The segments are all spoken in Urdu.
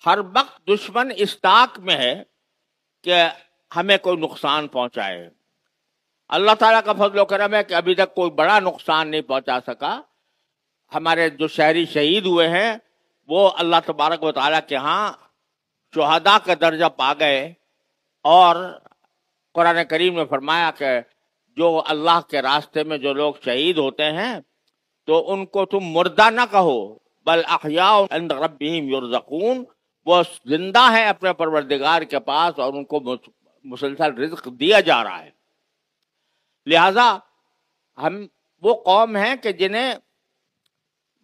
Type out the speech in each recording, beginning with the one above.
ہر وقت دشمن اس طاق میں ہے کہ ہمیں کوئی نقصان پہنچائے. اللہ تعالیٰ کا فضل و کرم ہے کہ ابھی تک کوئی بڑا نقصان نہیں پہنچا سکا. ہمارے جو شہری شہید ہوئے ہیں وہ اللہ تبارک و تعالیٰ کے ہاں شہداء کا درجہ پا گئے. اور قرآن کریم نے فرمایا کہ جو اللہ کے راستے میں جو لوگ شہید ہوتے ہیں تو ان کو تم مردہ نہ کہو، بل احیاء عند ربہم یرزقون، وہ زندہ ہیں اپنے پروردگار کے پاس اور ان کو مسلسل رزق دیا جا رہا ہے. لہذا ہم وہ قوم ہیں کہ جنہیں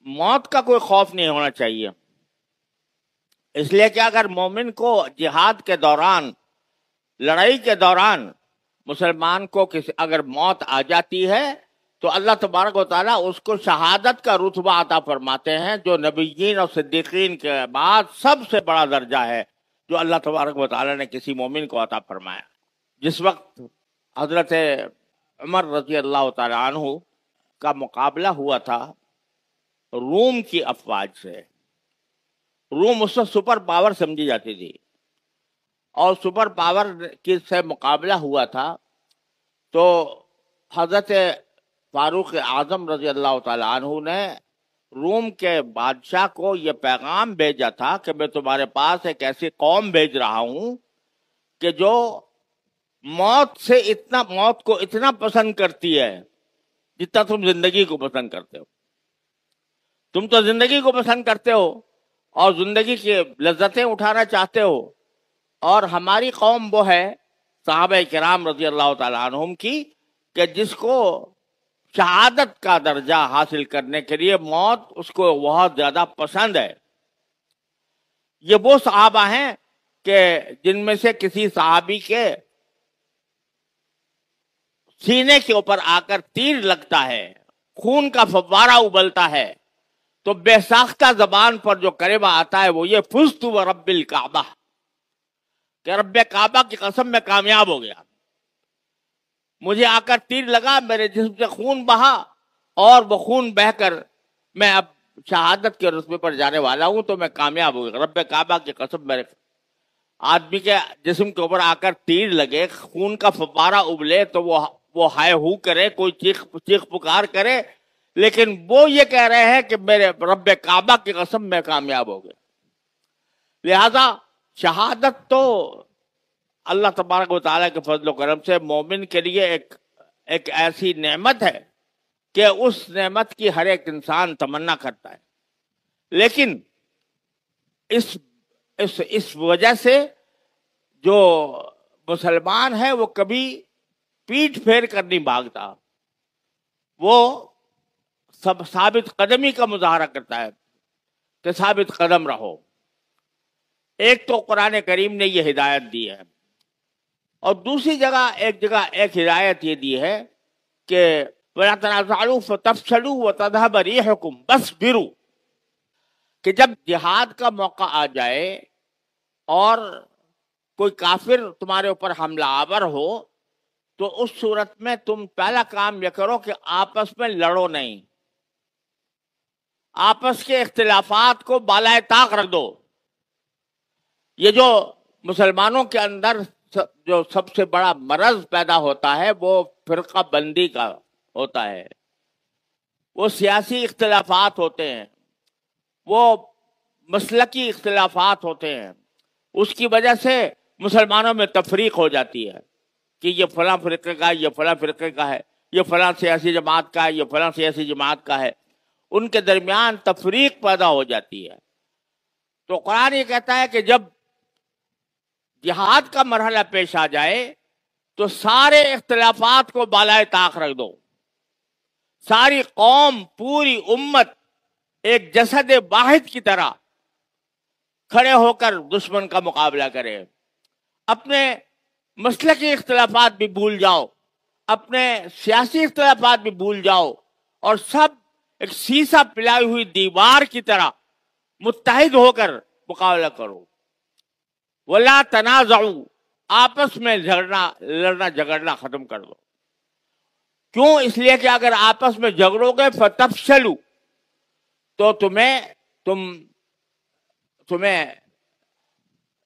موت کا کوئی خوف نہیں ہونا چاہیے، اس لیے کہ اگر مومن کو جہاد کے دوران، لڑائی کے دوران مسلمان کو اگر موت آ جاتی ہے تو اللہ تبارک و تعالیٰ اس کو شہادت کا رتبہ عطا فرماتے ہیں، جو نبیین اور صدیقین کے بعد سب سے بڑا درجہ ہے جو اللہ تبارک و تعالیٰ نے کسی مومن کو عطا فرمایا. جس وقت حضرت عمر رضی اللہ تعالیٰ عنہ کا مقابلہ ہوا تھا روم کی افواج سے، روم اس وقت سپر پاور سمجھی جاتی تھی، اور سپر پاور کی سے مقابلہ ہوا تھا تو حضرت فاروق اعظم رضی اللہ تعالیٰ عنہ نے روم کے بادشاہ کو یہ پیغام بھیجا تھا کہ میں تمہارے پاس ایک ایسی قوم بھیج رہا ہوں کہ جو موت کو اتنا پسند کرتی ہے جتنا تم زندگی کو پسند کرتے ہو. تم تو زندگی کو پسند کرتے ہو اور زندگی کی لذتیں اٹھانا چاہتے ہو، اور ہماری قوم وہ ہے صحابہ کرام رضی اللہ تعالیٰ عنہم کی کہ جس کو شہادت کا درجہ حاصل کرنے کے لیے موت اس کو بہت زیادہ پسند ہے. یہ وہ صحابہ ہیں کہ جن میں سے کسی صحابی کے سینے کے اوپر آ کر تیر لگتا ہے، خون کا فوارہ ابلتا ہے، تو بے ساختہ زبان پر جو کلمہ آتا ہے وہ یہ فزت ورب الکعبہ، کہ رب کعبہ کی قسم میں کامیاب ہو گیا. مجھے آ کر تیر لگا، میرے جسم سے خون بہا، اور وہ خون بہ کر میں اب شہادت کے رتبے پر جانے والا ہوں، تو میں کامیاب ہو گیا. رب کعبہ کی قسم، میرے آدمی کے جسم کے اوپر آ کر تیر لگے، خون کا فوارہ ابلے تو وہ ہائے ہو کرے، کوئی چیخ پکار کرے، لیکن وہ یہ کہہ رہے ہیں کہ میرے رب کعبہ کی قسم میں کامیاب ہو گیا. لہذا شہادت تو اللہ تبارک و تعالیٰ کے فضل و کرم سے مومن کے لیے ایک ایسی نعمت ہے کہ اس نعمت کی ہر ایک انسان تمنا کرتا ہے. لیکن اس وجہ سے جو مسلمان ہے وہ کبھی پیٹھ پھیر کر نہیں بھاگتا، وہ سب ثابت قدمی کا مظاہرہ کرتا ہے کہ ثابت قدم رہو. ایک تو قرآن کریم نے یہ ہدایت دی ہے، اور دوسری جگہ ایک ہدایت یہ دی ہے کہ وَلَا تَنَازَعُوا فَتَفْشَلُوا وَتَذْهَبَ رِيحُكُمْ وَاصْبِرُوا، کہ جب جہاد کا موقع آ جائے اور کوئی کافر تمہارے اوپر حملہ آور ہو تو اس صورت میں تم پہلا کام یہ کرو کہ آپس میں لڑو نہیں، آپس کے اختلافات کو بالائے طاق رکھ دو. یہ جو مسلمانوں کے اندر جو سب سے بڑا مرض پیدا ہوتا ہے وہ فرقہ بندی کا ہوتا ہے، وہ سیاسی اختلافات ہوتے ہیں، وہ مسلکی اختلافات ہوتے ہیں. اس کی وجہ سے مسلمانوں میں تفریق ہو جاتی ہے کہ یہ فلاں فرقے کا ہے، یہ فلاں فرقے کا ہے، یہ فلاں سیاسی جماعت کا ہے، یہ فلاں سیاسی جماعت کا ہے. ان کے درمیان تفریق پیدا ہو جاتی ہے. تو قرآن یہ کہتا ہے کہ جب جہاد کا مرحلہ پیش آ جائے تو سارے اختلافات کو بالائے طاق رکھ دو. ساری قوم، پوری امت ایک جسد واحد کی طرح کھڑے ہو کر دشمن کا مقابلہ کرے. اپنے مسلکی اختلافات بھی بھول جاؤ، اپنے سیاسی اختلافات بھی بھول جاؤ، اور سب ایک سیسا پلائی ہوئی دیوار کی طرح متحد ہو کر مقابلہ کرو. وَلَا تَنَازَعُوا، آپس میں لڑنا جھگڑنا ختم کر دو. کیوں؟ اس لیے کہ اگر آپس میں جھگڑو گے فَتَفْشَلُوا، تو تمہیں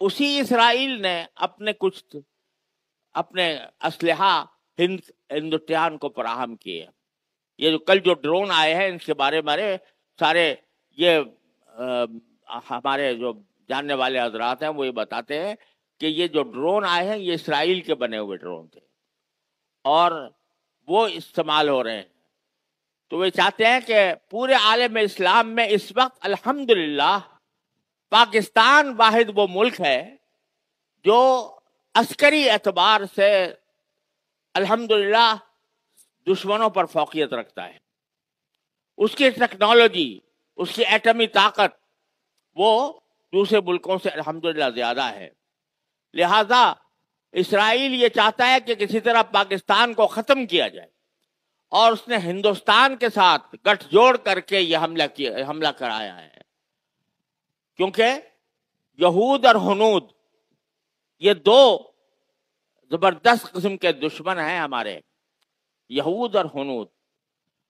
اسی اسرائیل نے اپنے اسلحہ ہندوستان کو فراہم کیے. یہ جو کل جو ڈرون آئے ہیں ان کے بارے میں سارے یہ ہمارے جو جاننے والے حضرات ہیں وہ یہ بتاتے ہیں کہ یہ جو ڈرون آئے ہیں یہ اسرائیل کے بنے ہوئے ڈرون تھے اور وہ استعمال ہو رہے ہیں. تو وہ چاہتے ہیں کہ پورے عالم اسلام میں اس وقت الحمدللہ پاکستان واحد وہ ملک ہے جو عسکری اعتبار سے الحمدللہ دشمنوں پر فوقیت رکھتا ہے. اس کی ٹیکنالوجی، اس کی ایٹمی طاقت وہ دوسرے ملکوں سے الحمدللہ زیادہ ہے. لہذا اسرائیل یہ چاہتا ہے کہ کسی طرح پاکستان کو ختم کیا جائے اور اس نے ہندوستان کے ساتھ گٹھ جوڑ کر کے یہ حملہ کرایا ہے. کیونکہ یہود اور ہنود یہ دو زبردست قسم کے دشمن ہیں ہمارے، یہود اور ہنود.